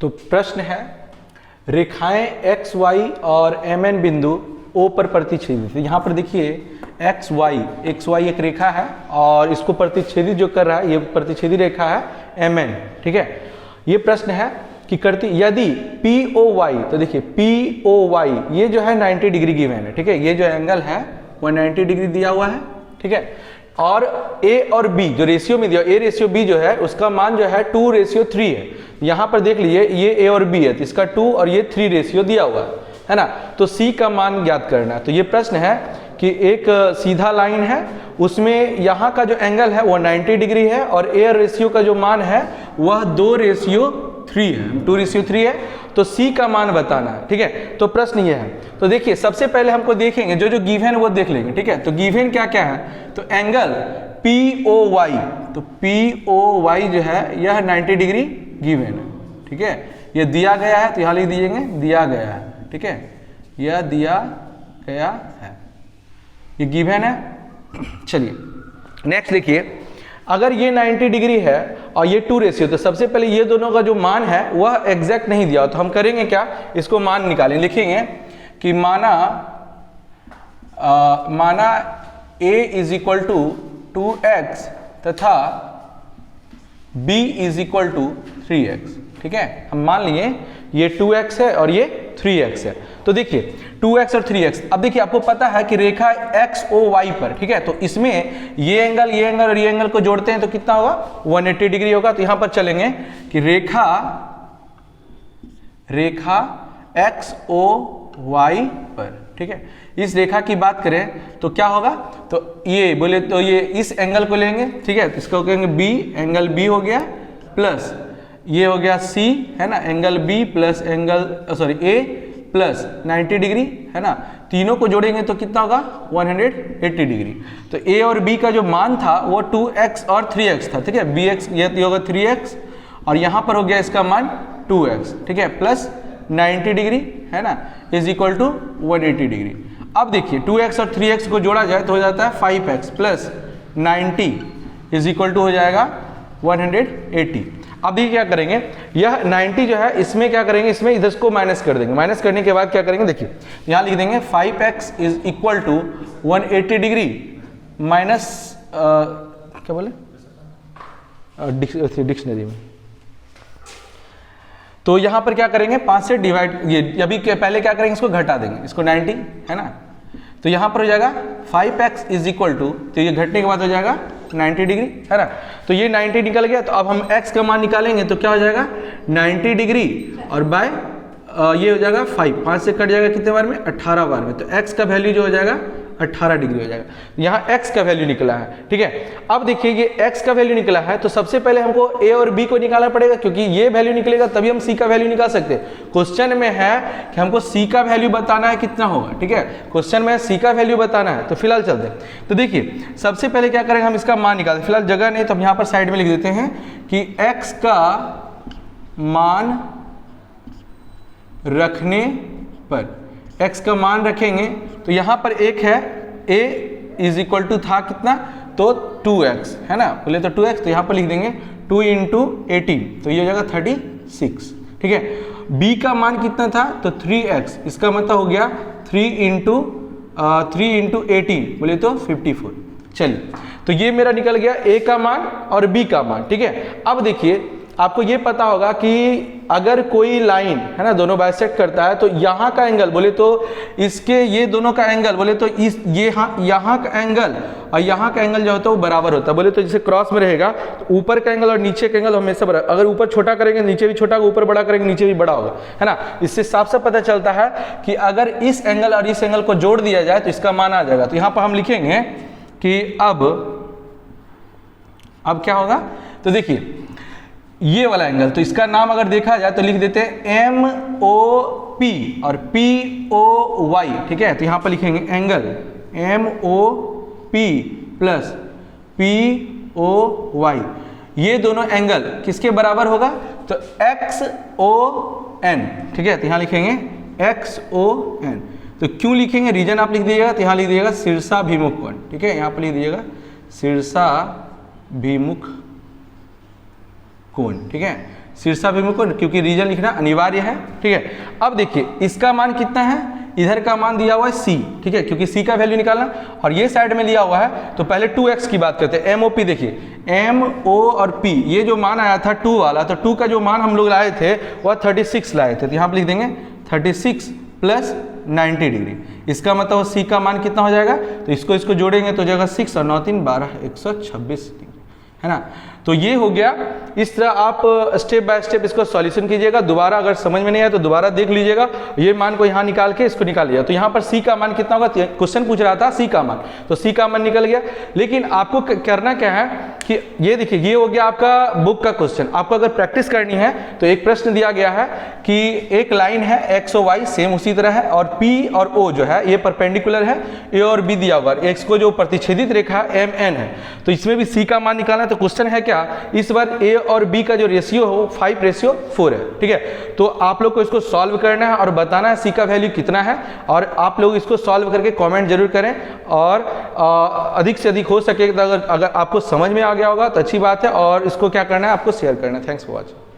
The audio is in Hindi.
तो प्रश्न है, रेखाएं एक्स वाई और एम एन बिंदु ओ पर प्रतिच्छेदित है। यहाँ पर देखिए एक्स वाई एक रेखा है और इसको प्रतिच्छेदित जो कर रहा है ये प्रतिच्छेदी रेखा है एम एन, ठीक है। ये प्रश्न है कि करती यदि पी ओ वाई, तो देखिए पी ओ वाई ये जो है 90 डिग्री गिवन है, ठीक है। ये जो एंगल है वो 90 डिग्री दिया हुआ है, ठीक है। और ए और बी जो रेशियो में दिया, ए रेशियो बी जो है उसका मान जो है 2:3 है। यहाँ पर देख लीजिए ये ए और बी है तो इसका 2 और ये 3 रेशियो दिया हुआ है ना। तो सी का मान ज्ञात करना है। तो ये प्रश्न है कि एक सीधा लाइन है, उसमें यहाँ का जो एंगल है वो 90 डिग्री है और ए रेशियो का जो मान है वह 2:3 है, 2:3 है। तो सी का मान बताना है, ठीक है। तो प्रश्न ये है, तो देखिए सबसे पहले हमको देखेंगे जो जो गिवन है वो देख लेंगे, ठीक है। तो गिवन क्या क्या है, तो एंगल पी ओ वाई, तो पी ओ वाई जो है यह 90 डिग्री गिवन है, ठीक है। यह दिया गया है तो यहाँ लिख दीजिएंगे दिया गया है, ठीक है। यह दिया गया है, ये गिवन है। चलिए नेक्स्ट देखिए, अगर ये 90 डिग्री है और ये 2 रेशियो, तो सबसे पहले ये दोनों का जो मान है वह एग्जैक्ट नहीं दिया हो, तो हम करेंगे क्या, इसको मान निकालें। लिखेंगे कि माना a is equal to 2x तथा b is equal to 3x, ठीक है। हम मान लिए ये 2x है और ये 3x है। तो देखिए 2x और 3x, अब देखिए आपको पता है कि रेखा XOY पर, ठीक है। तो इसमें ये एंगल और ये एंगल को जोड़ते हैं तो कितना होगा, 180 डिग्री होगा। तो यहां पर चलेंगे कि रेखा XOY पर, ठीक है। इस रेखा की बात करें तो क्या होगा, तो ये बोले तो ये इस एंगल को लेंगे, ठीक है। तो इसको कहेंगे B, एंगल B हो गया, प्लस ये हो गया C, है ना, angle B plus angle A plus 90 degree, है ना। तीनों को जोड़ेंगे तो कितना होगा, 180 डिग्री। तो A और B का जो मान था वो 2x और 3x था, ठीक है। BX ये होगा 3x और यहाँ पर हो गया इसका मान 2x, ठीक है, प्लस 90 डिग्री, है ना, इज इक्वल टू 180 डिग्री। अब देखिए 2x और 3x को जोड़ा जाए तो हो जाता है 5x plus 90 is equal to हो जाएगा 180। अब देखिए क्या करेंगे, यह 90 जो है इसमें क्या करेंगे, इसमें इधर को माइनस कर देंगे। माइनस करने के बाद क्या करेंगे, देखिए यहाँ लिख देंगे 5x is equal to 180 degree minus क्या बोले डिक्शनरी में। तो यहाँ पर क्या करेंगे 5 से डिवाइड, ये अभी पहले क्या करेंगे इसको घटा देंगे, इसको 90, है ना। तो यहाँ पर हो जाएगा 5x इज इक्वल टू, तो ये घटने के बाद हो जाएगा 90 डिग्री, है ना। तो ये 90 निकल गया। तो अब हम x का मान निकालेंगे तो क्या हो जाएगा 90 डिग्री और बाय ये हो जाएगा 5 से कट जाएगा कितने बार में, 18 बार में। तो x का वैल्यू जो हो जाएगा 18 डिग्री हो जाएगा। यहाँ x का वैल्यू निकला है, ठीक है। अब देखिए ये x का वैल्यू निकला है तो सबसे पहले हमको a और b को निकालना पड़ेगा, क्योंकि ये वैल्यू निकलेगा तभी हम c का वैल्यू निकाल सकते हैं। क्वेश्चन में है कि हमको c का वैल्यू बताना है कितना होगा, ठीक है। क्वेश्चन में c का वैल्यू बताना है। तो फिलहाल चलते हैं, तो देखिए सबसे पहले क्या करेंगे, हम इसका मान निकालते हैं। फिलहाल जगह नहीं तो हम यहाँ पर साइड में लिख देते हैं कि x का मान रखने पर, x का मान रखेंगे तो यहाँ पर एक है a इज इक्वल टू था कितना, तो 2x, है ना, बोले तो 2x, तो यहाँ पर लिख देंगे 2 × 18, तो ये हो जाएगा 36, ठीक है। b का मान कितना था, तो 3x, इसका मतलब हो गया 3 × 18, बोले तो 54। चलिए तो ये मेरा निकल गया a का मान और b का मान, ठीक है। अब देखिए आपको ये पता होगा कि अगर कोई लाइन, है ना, दोनों बाइसेक्ट करता है तो यहाँ का एंगल बोले तो इसके ये दोनों का एंगल बोले तो इस ये यहाँ का एंगल और यहाँ का एंगल जो होता है वो बराबर होता है। बोले तो जैसे क्रॉस में रहेगा तो ऊपर का एंगल और नीचे का एंगल हमेशा बराबर, अगर ऊपर छोटा करेंगे नीचे भी छोटा, ऊपर बड़ा करेंगे नीचे भी बड़ा होगा, है ना। इससे साफ साफ पता चलता है कि अगर इस एंगल और इस एंगल को जोड़ दिया जाए तो इसका मान आ जाएगा। तो यहाँ पर हम लिखेंगे कि अब क्या होगा, तो देखिए ये वाला एंगल, तो इसका नाम अगर देखा जाए तो लिख देते हैं MOP और POY, ठीक है। तो यहाँ पर लिखेंगे एंगल MOP प्लस POY, ये दोनों एंगल किसके बराबर होगा, तो XON, ठीक है। तो यहाँ लिखेंगे XON। तो क्यों लिखेंगे, रीजन आप लिख दीजिएगा, तो यहाँ लिख दीजिएगा शीर्षाभिमुख कोण, ठीक है। यहाँ पर लिख दीजिएगा शीर्षाभिमुख कोण, ठीक है, शीर्षाभिमुख कोण, क्योंकि रीजन लिखना अनिवार्य है, ठीक है। अब देखिए इसका मान कितना है, इधर का मान दिया हुआ है c, ठीक है, क्योंकि c का वैल्यू निकालना, और ये साइड में लिया हुआ है तो पहले 2x की बात करते हैं। MOP देखिए M O और P, ये जो मान आया था 2 वाला, तो 2 का जो मान हम लोग लाए थे वह 36 लाए थे, तो यहाँ पर लिख देंगे 36 प्लस 90 डिग्री। इसका मतलब c का मान कितना हो जाएगा, तो इसको जोड़ेंगे तो जगह 6 और 9 3 12 126 डिग्री, है ना। तो ये हो गया। इस तरह आप स्टेप बाय स्टेप इसको सॉल्यूशन कीजिएगा। दोबारा अगर समझ में नहीं आया तो दोबारा देख लीजिएगा। ये मान को यहाँ निकाल के इसको निकाल लिया, तो यहाँ पर c का मान कितना होगा, क्वेश्चन पूछ रहा था c का मान, तो c का मान निकल गया। लेकिन आपको करना क्या है कि ये देखिए, ये हो गया आपका बुक का क्वेश्चन। आपको अगर प्रैक्टिस करनी है तो एक प्रश्न दिया गया है कि एक लाइन है x और y सेम उसी तरह है, और p और o जो है ये परपेंडिकुलर है, a और b दिया हुआ है, x को जो प्रतिच्छेदित रेखा mn है, तो इसमें भी c का मान निकालना है। तो क्वेश्चन है क्या, इस बार a और b का जो रेशियो हो 5:4 है, ठीक है। तो आप लोग को इसको सॉल्व करना है और बताना है c का वैल्यू कितना है, और आप लोग इसको सॉल्व करके कमेंट जरूर करें, और अधिक से अधिक हो सके अगर आपको समझ में आ गया होगा तो अच्छी बात है, और इसको क्या करना है आपको शेयर करना है। Thanks for watching.